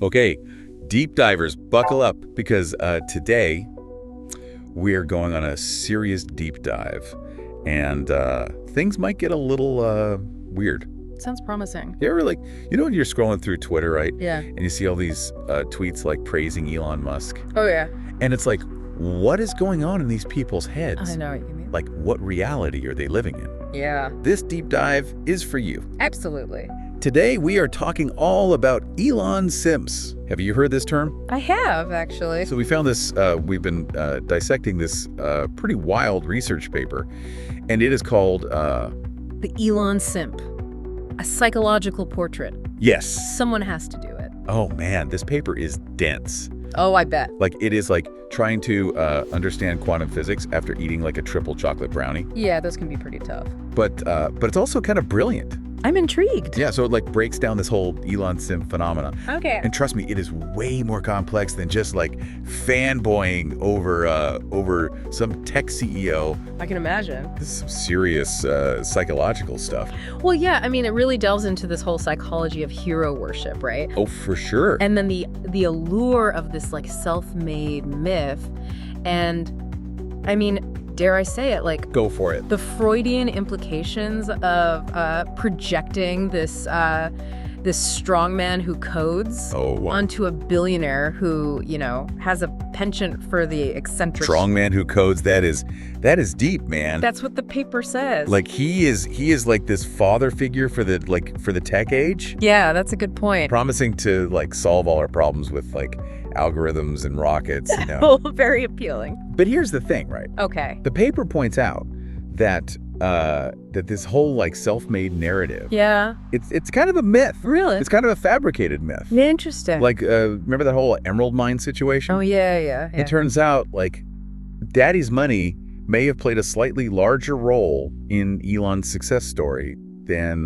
Okay, deep divers, buckle up, because today we are going on a serious deep dive, and things might get a little weird. Sounds promising. You ever when you're scrolling through Twitter, right? Yeah. And you see all these tweets like praising Elon Musk. Oh, yeah. And it's like, what is going on in these people's heads? I know what you mean. Like, what reality are they living in? Yeah. This deep dive is for you. Absolutely. Today, we are talking all about Elon Simps. Have you heard this term? I have, actually. So we found this, we've been dissecting this pretty wild research paper, and it is called... The Elon Simp. A psychological portrait. Yes. Someone has to do it. Oh, man, this paper is dense. Oh, I bet. Like, it is like trying to understand quantum physics after eating like a triple chocolate brownie. Yeah, those can be pretty tough. But it's also kind of brilliant. I'm intrigued. Yeah, so it like breaks down this whole Elon Simp phenomena. Okay. And trust me, it is way more complex than just like fanboying over some tech CEO. I can imagine. This is some serious psychological stuff. Well, yeah, I mean, it really delves into this whole psychology of hero worship, right? Oh, for sure. And then the allure of this like self-made myth. And I mean, dare I say it, like... Go for it. The Freudian implications of projecting this strongman who codes onto a billionaire who, you know, has a penchant for the eccentric... Strongman who codes, that is deep, man. That's what the paper says. Like, he is like this father figure for the tech age. Yeah, that's a good point. Promising to like solve all our problems with like algorithms and rockets, you know. Oh, very appealing. But here's the thing, right? Okay. The paper points out that that this whole like self-made narrative, yeah, it's kind of a myth. Really? It's kind of a fabricated myth. Interesting. Like, remember that whole emerald mine situation? Oh, yeah. It turns out like daddy's money may have played a slightly larger role in Elon's success story than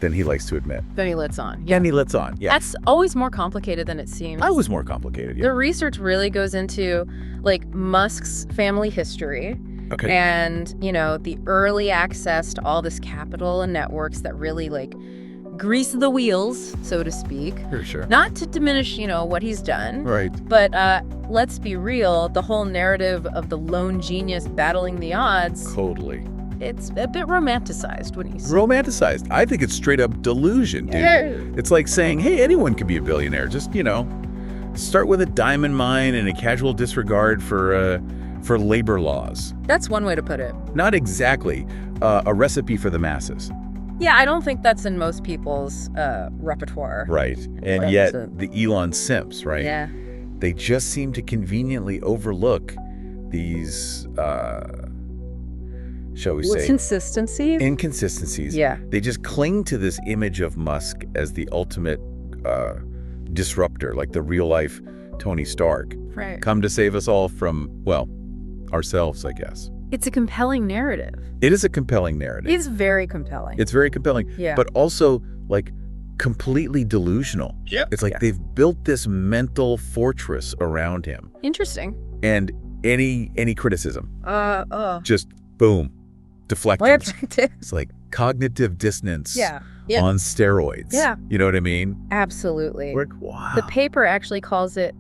he likes to admit. Then he lets on. Yeah, and he lets on. Yeah. That's always more complicated than it seems. I was more complicated, yeah. The research really goes into like Musk's family history. Okay. And, you know, the early access to all this capital and networks that really like grease the wheels, so to speak. Sure. Not to diminish, you know, what he's done. Right. But let's be real, the whole narrative of the lone genius battling the odds. Totally. It's a bit romanticized when you say Romanticized. I think it's straight up delusion, dude. Yeah. It's like saying, hey, anyone can be a billionaire. Just, you know, start with a diamond mine and a casual disregard for labor laws. That's one way to put it. Not exactly a recipe for the masses. Yeah, I don't think that's in most people's repertoire. Right. And yet the Elon Simps, right? Yeah. They just seem to conveniently overlook these, shall we say, inconsistencies. Yeah. They just cling to this image of Musk as the ultimate disruptor, like the real life Tony Stark. Right. Come to save us all from, well, ourselves, I guess. It's a compelling narrative. It is a compelling narrative. It's very compelling. It's very compelling. Yeah. But also like completely delusional. Yeah. It's like they've built this mental fortress around him. Interesting. And any criticism, just boom, deflected. It's like cognitive dissonance on steroids. Yeah. You know what I mean? Absolutely. Wow. The paper actually calls it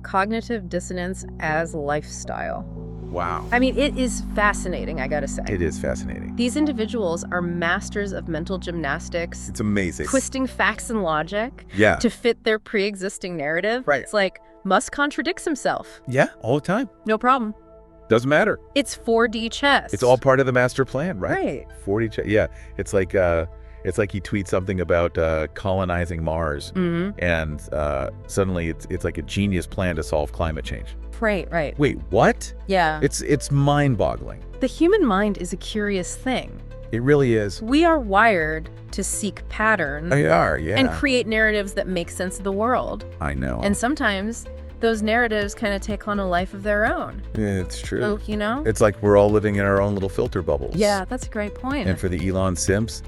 cognitive dissonance as lifestyle. Wow. I mean, it is fascinating, I gotta say. It is fascinating. These individuals are masters of mental gymnastics. It's amazing. Twisting facts and logic to fit their pre-existing narrative. Right. It's like Musk contradicts himself. Yeah, all the time. No problem. Doesn't matter. It's 4D chess. It's all part of the master plan, right? Right. 4D chess. Yeah. It's like he tweets something about colonizing Mars, and suddenly it's like a genius plan to solve climate change. Right. Wait, what? Yeah. It's mind-boggling. The human mind is a curious thing. It really is. We are wired to seek patterns. They are, yeah. And create narratives that make sense of the world. I know. And sometimes those narratives kind of take on a life of their own. Yeah, it's true. So, you know? It's like we're all living in our own little filter bubbles. Yeah, that's a great point. And for the Elon Simps,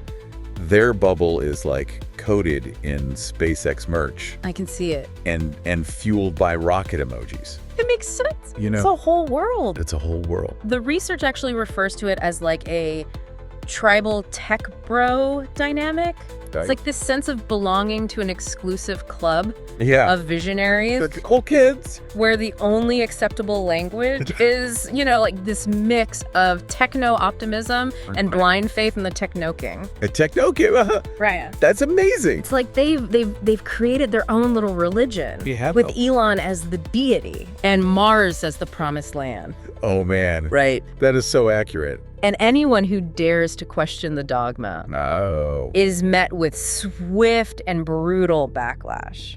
their bubble is like coated in SpaceX merch. I can see it. And fueled by rocket emojis. It makes sense. You know, it's a whole world. It's a whole world. The research actually refers to it as like a tribal tech bro dynamic. It's like this sense of belonging to an exclusive club Yeah. of visionaries The cool kids. where the only acceptable language is, like this mix of techno-optimism and blind faith in the techno-king. A techno kid. Right. That's amazing. It's like they've created their own little religion with Elon as the deity and Mars as the promised land. Oh, man. Right. That is so accurate. And anyone who dares to question the dogma is met with swift and brutal backlash.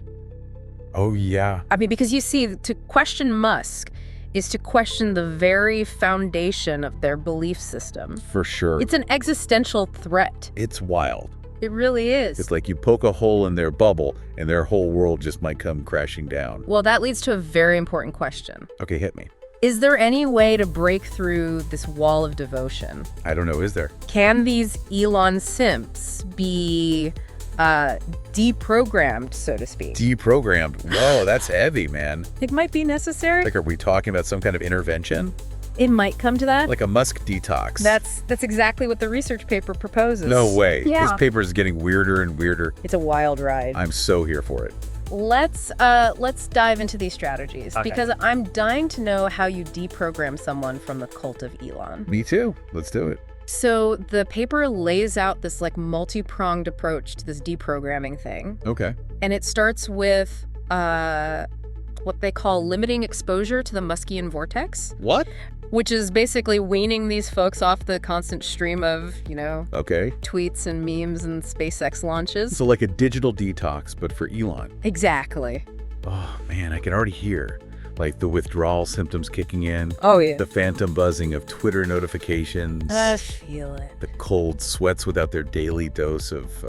Oh, yeah. I mean, because you see, to question Musk is to question the very foundation of their belief system. For sure. It's an existential threat. It's wild. It really is. It's like you poke a hole in their bubble and their whole world just might come crashing down. Well, that leads to a very important question. Okay, hit me. Is there any way to break through this wall of devotion? I don't know. Is there? Can these Elon Simps be deprogrammed, so to speak? Deprogrammed. Whoa, that's heavy, man. It might be necessary. Like, are we talking about some kind of intervention? It might come to that. Like a Musk detox. That's exactly what the research paper proposes. No way. Yeah. This paper is getting weirder and weirder. It's a wild ride. I'm so here for it. Let's dive into these strategies because I'm dying to know how you deprogram someone from the cult of Elon. Me too. Let's do it. So the paper lays out this like multi-pronged approach to this deprogramming thing. Okay. And it starts with what they call limiting exposure to the Muskian vortex. What? Which is basically weaning these folks off the constant stream of, tweets and memes and SpaceX launches. So like a digital detox, but for Elon. Exactly. Oh, man, I can already hear like the withdrawal symptoms kicking in. Oh, yeah. The phantom buzzing of Twitter notifications. I feel it. The cold sweats without their daily dose of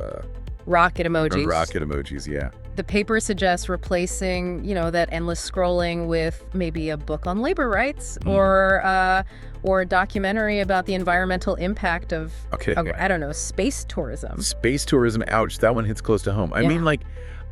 rocket emojis. Rocket emojis, yeah. The paper suggests replacing, that endless scrolling with maybe a book on labor rights or a documentary about the environmental impact of, I don't know, space tourism. Space tourism, ouch, that one hits close to home. I mean, like,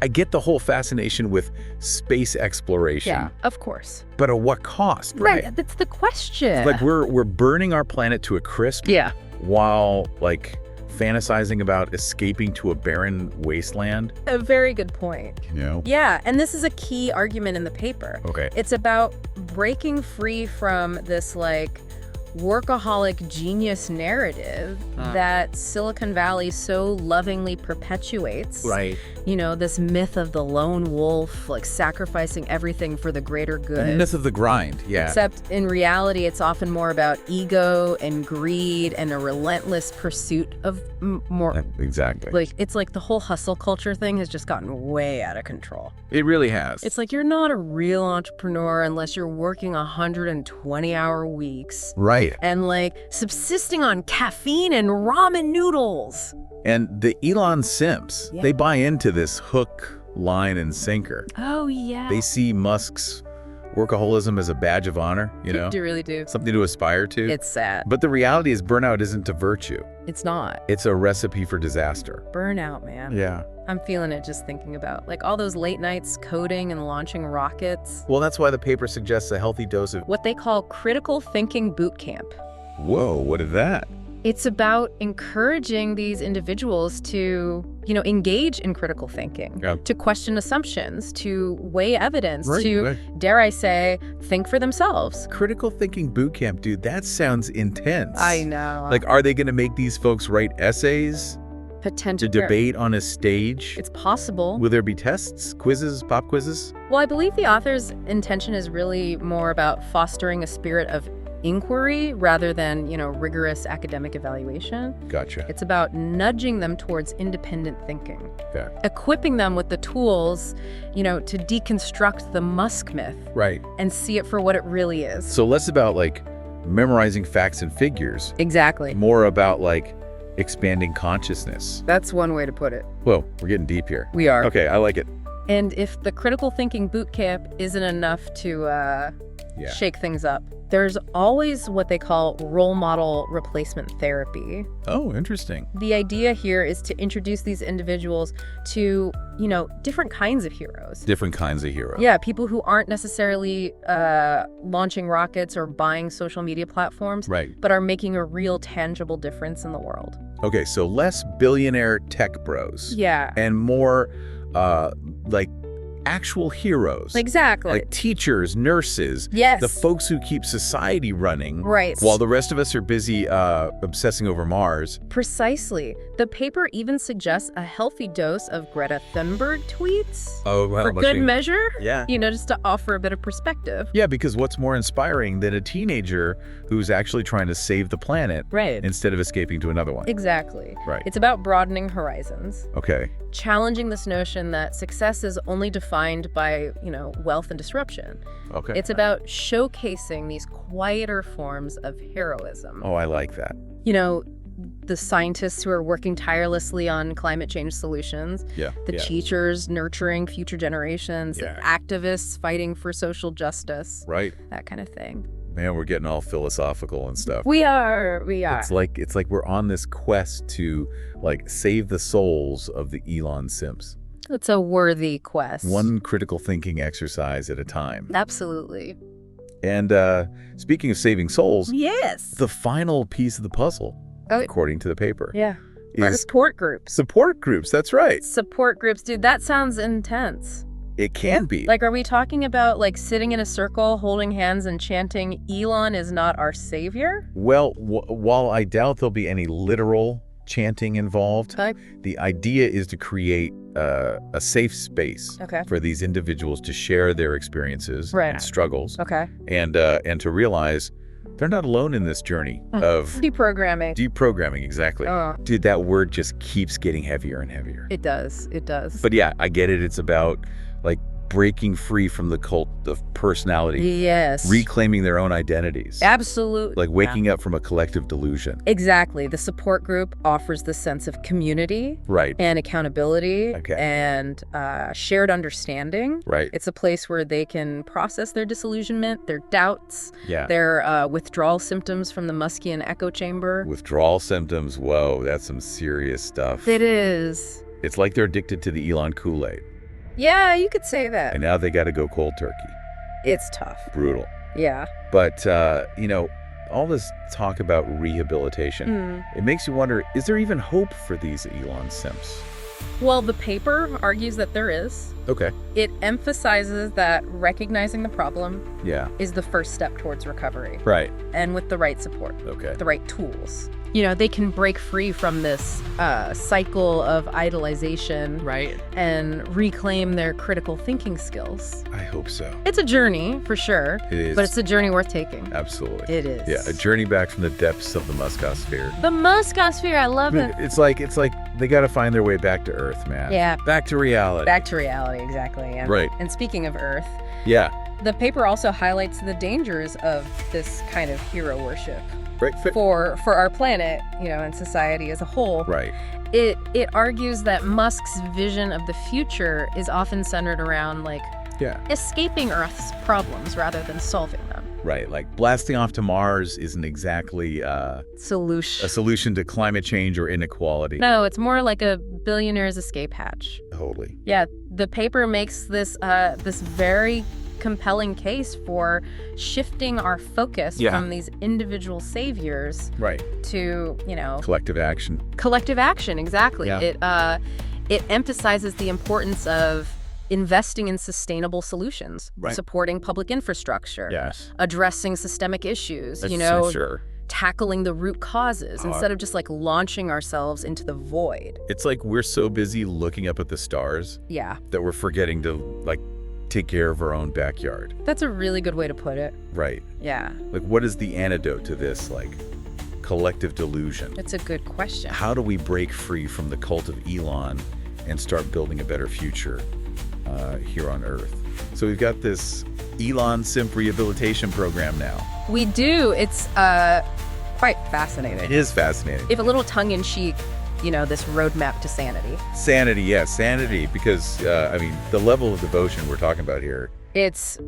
I get the whole fascination with space exploration. Yeah, of course. But at what cost, right? That's the question. Like, we're burning our planet to a crisp. Yeah. While, like, fantasizing about escaping to a barren wasteland. A very good point. Yeah, and this is a key argument in the paper. Okay. It's about breaking free from this like workaholic genius narrative that Silicon Valley so lovingly perpetuates. Right. This myth of the lone wolf, like sacrificing everything for the greater good. The myth of the grind, yeah. Except in reality, it's often more about ego and greed and a relentless pursuit of more. Exactly. Like, it's like the whole hustle culture thing has just gotten way out of control. It really has. It's like you're not a real entrepreneur unless you're working 120-hour weeks. Right. And like subsisting on caffeine and ramen noodles. And the Elon Simps, they buy into this hook, line, and sinker. Oh, yeah. They see Musk's workaholism as a badge of honor, They really do. Something to aspire to. It's sad. But the reality is burnout isn't a virtue. It's not. It's a recipe for disaster. Burnout, man. Yeah. I'm feeling it just thinking about like all those late nights coding and launching rockets. Well, that's why the paper suggests a healthy dose of what they call critical thinking boot camp. Whoa, what is that? It's about encouraging these individuals to, engage in critical thinking, to question assumptions, to weigh evidence, dare I say, think for themselves. Critical thinking boot camp, dude, that sounds intense. I know. Like, are they going to make these folks write essays? Potential. To debate on a stage? It's possible. Will there be tests, quizzes, pop quizzes? Well, I believe the author's intention is really more about fostering a spirit of inquiry rather than, rigorous academic evaluation. Gotcha. It's about nudging them towards independent thinking. Okay. Equipping them with the tools, to deconstruct the Musk myth. Right. And see it for what it really is. So less about, like, memorizing facts and figures. Exactly. More about, like, expanding consciousness. That's one way to put it. Whoa, we're getting deep here. We are. Okay, I like it. And if the critical thinking boot camp isn't enough to shake things up, there's always what they call role model replacement therapy. Oh, interesting. The idea here is to introduce these individuals to, different kinds of heroes. Different kinds of heroes. Yeah, people who aren't necessarily launching rockets or buying social media platforms, right, but are making a real tangible difference in the world. Okay, so less billionaire tech bros. Yeah. And more, like, actual heroes. Exactly. Like teachers, nurses. Yes. The folks who keep society running. Right. While the rest of us are busy obsessing over Mars. Precisely. The paper even suggests a healthy dose of Greta Thunberg tweets. Oh, well. For good measure. Yeah. You know, just to offer a bit of perspective. Yeah, because what's more inspiring than a teenager who's actually trying to save the planet Right. instead of escaping to another one? Exactly. Right. It's about broadening horizons. Okay. Challenging this notion that success is only defined by, you know, wealth and disruption. Okay. It's about showcasing these quieter forms of heroism. Oh, I like that. You know, the scientists who are working tirelessly on climate change solutions, Yeah. the teachers nurturing future generations, Yeah. activists fighting for social justice, Right. that kind of thing. Man, we're getting all philosophical and stuff. We are. It's like we're on this quest to like save the souls of the Elon Simps. It's a worthy quest. One critical thinking exercise at a time. Absolutely. And speaking of saving souls, Yes. the final piece of the puzzle, according to the paper, Yeah. is Support groups. support groups. That's right. Support groups. Dude, that sounds intense. It can be. Like, are we talking about, like, sitting in a circle, holding hands and chanting, Elon is not our savior? Well, while I doubt there'll be any literal chanting involved, the idea is to create a safe space for these individuals to share their experiences and struggles, and to realize they're not alone in this journey of Deprogramming. Deprogramming, exactly. Dude, that word just keeps getting heavier and heavier. It does. It does. But yeah, I get it. It's about like breaking free from the cult of personality. Yes. Reclaiming their own identities. Absolutely. Like waking up from a collective delusion. Exactly. The support group offers the sense of community. Right. And accountability. And shared understanding. Right. It's a place where they can process their disillusionment, their doubts, Yeah. their withdrawal symptoms from the Muskian echo chamber. Withdrawal symptoms. Whoa, that's some serious stuff. It is. It's like they're addicted to the Elon Kool-Aid. Yeah, you could say that. And now they got to go cold turkey. It's tough. Brutal. Yeah. But, you know, all this talk about rehabilitation, it makes you wonder, is there even hope for these Elon Simps? Well, the paper argues that there is. Okay. It emphasizes that recognizing the problem Yeah. is the first step towards recovery. Right. And with the right support. Okay. The right tools. You know, they can break free from this cycle of idolization. Right. And reclaim their critical thinking skills. I hope so. It's a journey, for sure. It is. But it's a journey worth taking. Absolutely. It is. Yeah, a journey back from the depths of the Muskosphere. The Muskosphere, I love it. It's like they got to find their way back to Earth, man. Yeah. Back to reality. Back to reality, exactly. Yeah. Right. And speaking of Earth, yeah. the paper also highlights the dangers of this kind of hero worship. Right. For our planet, you know, and society as a whole. Right. It argues that Musk's vision of the future is often centered around, like, escaping Earth's problems rather than solving them. Right. Like blasting off to Mars isn't exactly a solution to climate change or inequality. No, it's more like a billionaire's escape hatch. Totally. Yeah, the paper makes this this very compelling case for shifting our focus from these individual saviors to, you know, collective action. Collective action, exactly. Yeah. It emphasizes the importance of investing in sustainable solutions, supporting public infrastructure, addressing systemic issues, you know, tackling the root causes instead of just like launching ourselves into the void. It's like we're so busy looking up at the stars that we're forgetting to like take care of our own backyard. That's a really good way to put it. Right. Yeah. Like, what is the antidote to this, like, collective delusion? It's a good question. How do we break free from the cult of Elon and start building a better future here on Earth? So we've got this Elon Simp rehabilitation program now. We do. It's quite fascinating. It is fascinating. If a little tongue-in-cheek, you know, this roadmap to sanity. Sanity, yes, sanity, because, I mean, the level of devotion we're talking about here. It's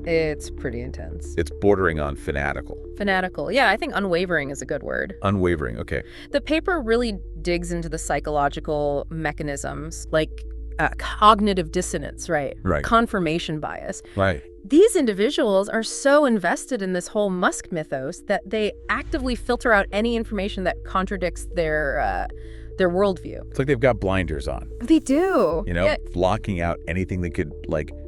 pretty intense. It's bordering on fanatical. Fanatical. Yeah, I think unwavering is a good word. Unwavering, okay. The paper really digs into the psychological mechanisms, like cognitive dissonance, right? Confirmation bias. Right. These individuals are so invested in this whole Musk mythos that they actively filter out any information that contradicts their their worldview. It's like they've got blinders on. They do. Blocking out anything that could,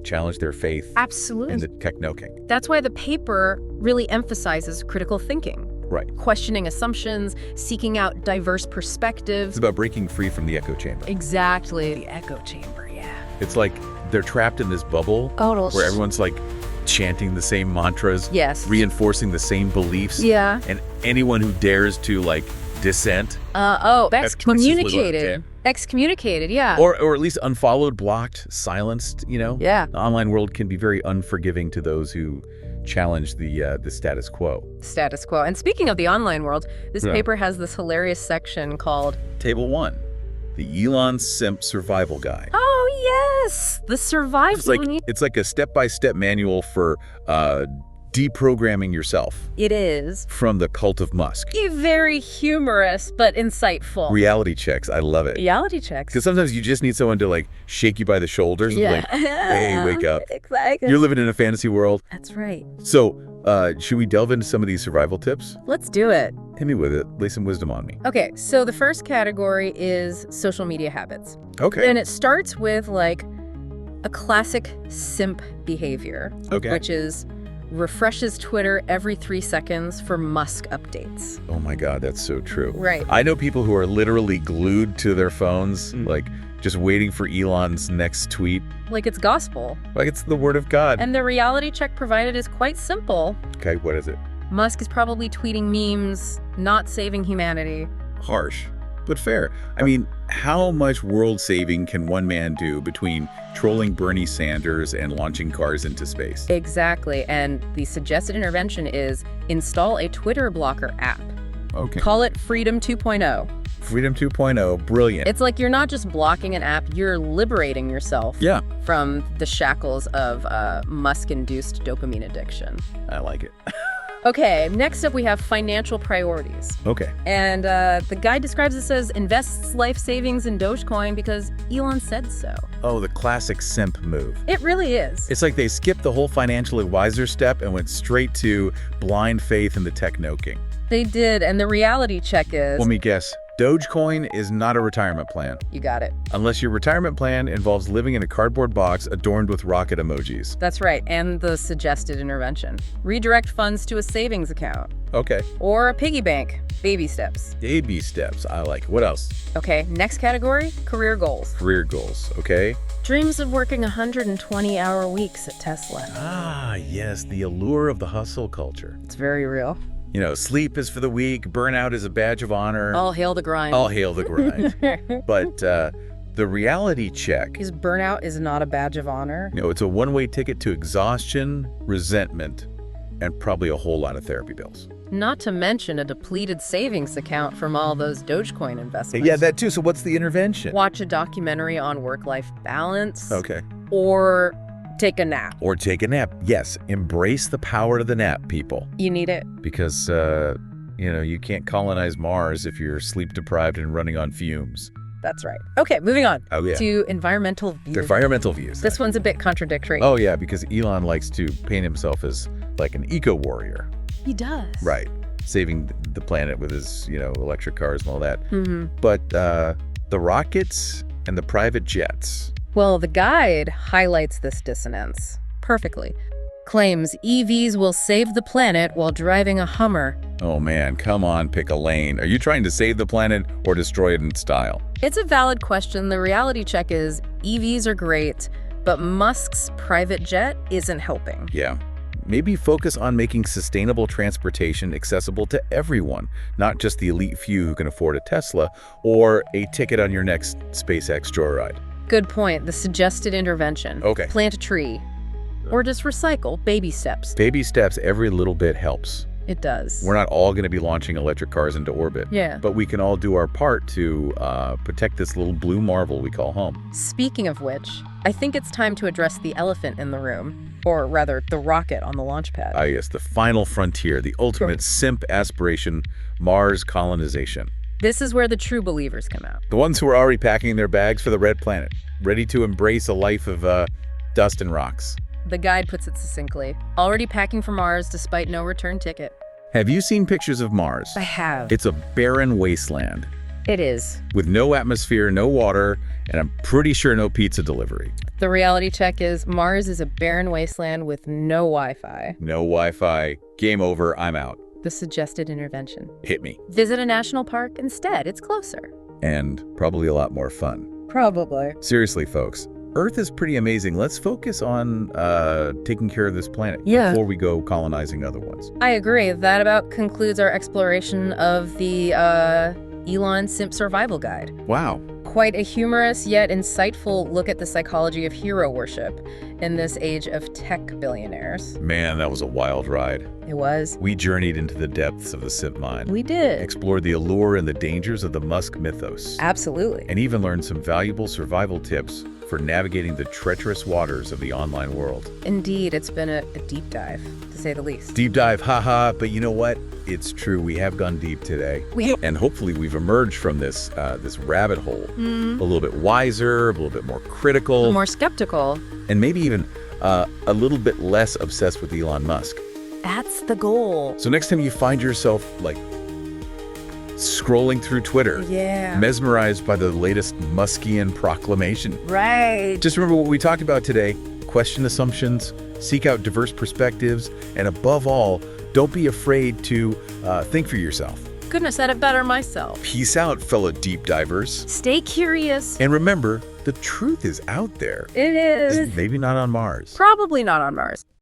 challenge their faith. Absolutely. In the technoking. That's why the paper really emphasizes critical thinking. Right. Questioning assumptions, seeking out diverse perspectives. It's about breaking free from the echo chamber. Exactly. The echo chamber, yeah. It's like they're trapped in this bubble where everyone's chanting the same mantras, yes, reinforcing the same beliefs. Yeah. And anyone who dares to dissent. Excommunicated. Excommunicated, yeah. Or at least unfollowed, blocked, silenced, Yeah. The online world can be very unforgiving to those who challenge the status quo. Status quo. And speaking of the online world, this paper has this hilarious section called Table 1, the Elon Simp Survival Guide. Oh, yes! The survival. It's like a step-by-step manual for deprogramming yourself. It is. From the cult of Musk. Very humorous, but insightful. Reality checks. I love it. Reality checks. Because sometimes you just need someone to shake you by the shoulders. Yeah. And hey, wake up. Exactly. You're living in a fantasy world. That's right. So, should we delve into some of these survival tips? Let's do it. Hit me with it. Lay some wisdom on me. Okay, so the first category is social media habits. Okay. And it starts with a classic simp behavior. Okay. Which is refreshes Twitter every 3 seconds for Musk updates. Oh my God, that's so true. Right. I know people who are literally glued to their phones, just waiting for Elon's next tweet. Like it's gospel. Like it's the word of God. And the reality check provided is quite simple. Okay, what is it? Musk is probably tweeting memes, not saving humanity. Harsh, but fair. I mean, how much world saving can one man do between trolling Bernie Sanders and launching cars into space? Exactly. And the suggested intervention is install a Twitter blocker app. Okay. Call it Freedom 2.0. Freedom 2.0, brilliant. It's like you're not just blocking an app, you're liberating yourself from the shackles of Musk-induced dopamine addiction. I like it. Okay, next up we have financial priorities. Okay. And the guide describes this as invests life savings in Dogecoin because Elon said so. Oh, the classic simp move. It really is. It's like they skipped the whole financial advisor step and went straight to blind faith in the technoking. They did, and the reality check is... Let me guess. Dogecoin is not a retirement plan. You got it. Unless your retirement plan involves living in a cardboard box adorned with rocket emojis. That's right, and the suggested intervention. Redirect funds to a savings account. Okay. Or a piggy bank. Baby steps. Baby steps. I like it. What else? Okay, next category, career goals. Career goals, okay. Dreams of working 120-hour weeks at Tesla. Ah, yes, the allure of the hustle culture. It's very real. Sleep is for the weak, burnout is a badge of honor. All hail the grind. All hail the grind. But the reality check... Is burnout is not a badge of honor? It's a one-way ticket to exhaustion, resentment, and probably a whole lot of therapy bills. Not to mention a depleted savings account from all those Dogecoin investments. Yeah, that too. So what's the intervention? Watch a documentary on work-life balance. Okay. Or... take a nap. Or take a nap. Yes, embrace the power of the nap, people. You need it. Because, you can't colonize Mars if you're sleep-deprived and running on fumes. That's right. Okay, moving on to environmental views. Environmental views. This one's a bit contradictory. Oh, yeah, because Elon likes to paint himself as like an eco-warrior. He does. Right. Saving the planet with his, electric cars and all that. Mm-hmm. But the rockets and the private jets... Well, the guide highlights this dissonance perfectly. Claims EVs will save the planet while driving a Hummer. Oh man, come on, pick a lane. Are you trying to save the planet or destroy it in style? It's a valid question. The reality check is EVs are great, but Musk's private jet isn't helping. Yeah. Maybe focus on making sustainable transportation accessible to everyone, not just the elite few who can afford a Tesla or a ticket on your next SpaceX joyride. Good point. The suggested intervention. Okay. Plant a tree. Or just recycle. Baby steps. Baby steps, every little bit helps. It does. We're not all going to be launching electric cars into orbit. Yeah. But we can all do our part to protect this little blue marvel we call home. Speaking of which, I think it's time to address the elephant in the room. Or rather, the rocket on the launch pad. Ah, yes, the final frontier, the ultimate simp aspiration, Mars colonization. This is where the true believers come out. The ones who are already packing their bags for the red planet, ready to embrace a life of dust and rocks. The guide puts it succinctly. Already packing for Mars despite no return ticket. Have you seen pictures of Mars? I have. It's a barren wasteland. It is. With no atmosphere, no water, and I'm pretty sure no pizza delivery. The reality check is Mars is a barren wasteland with no Wi-Fi. No Wi-Fi. Game over. I'm out. The suggested intervention. Hit me. Visit a national park instead. It's closer. And probably a lot more fun. Probably. Seriously, folks. Earth is pretty amazing. Let's focus on taking care of this planet before we go colonizing other ones. I agree. That about concludes our exploration of the Elon Simp survival guide. Wow. Quite a humorous yet insightful look at the psychology of hero worship in this age of tech billionaires. Man, that was a wild ride. It was. We journeyed into the depths of the Simp mind. We did. Explored the allure and the dangers of the Musk mythos. Absolutely. And even learned some valuable survival tips for navigating the treacherous waters of the online world. Indeed, it's been a deep dive, to say the least. Deep dive, haha, but you know what? It's true, we have gone deep today. And hopefully we've emerged from this rabbit hole a little bit wiser, a little bit more critical. More skeptical. And maybe even a little bit less obsessed with Elon Musk. That's the goal. So next time you find yourself, like, scrolling through Twitter, mesmerized by the latest Muskian proclamation. Right. Just remember what we talked about today. Question assumptions, seek out diverse perspectives, and above all, don't be afraid to think for yourself. Couldn't have said it better myself. Peace out, fellow deep divers. Stay curious. And remember, the truth is out there. It is. Maybe not on Mars. Probably not on Mars.